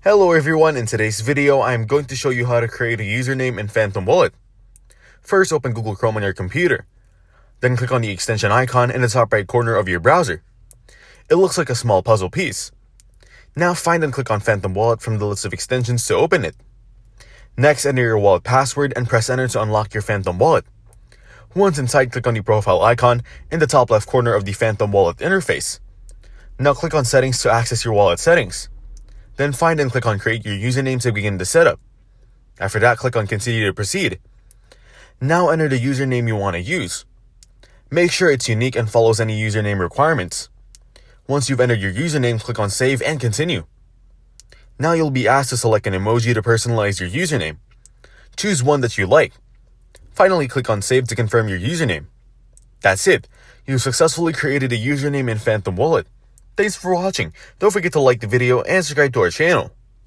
Hello everyone, in today's video, I'm going to show you how to create a username in Phantom Wallet. First, open Google Chrome on your computer. Then click on the extension icon in the top right corner of your browser. It looks like a small puzzle piece. Now find and click on Phantom Wallet from the list of extensions to open it. Next, enter your wallet password and press enter to unlock your Phantom Wallet. Once inside, click on the profile icon in the top left corner of the Phantom Wallet interface. Now click on settings to access your wallet settings. Then find and click on create your username to begin the setup. After that, click on continue to proceed. Now enter the username you want to use. Make sure it's unique and follows any username requirements. Once you've entered your username, click on save and continue. Now you'll be asked to select an emoji to personalize your username. Choose one that you like. Finally, click on save to confirm your username. That's it. You successfully created a username in Phantom Wallet. Thanks for watching. Don't forget to like the video and subscribe to our channel.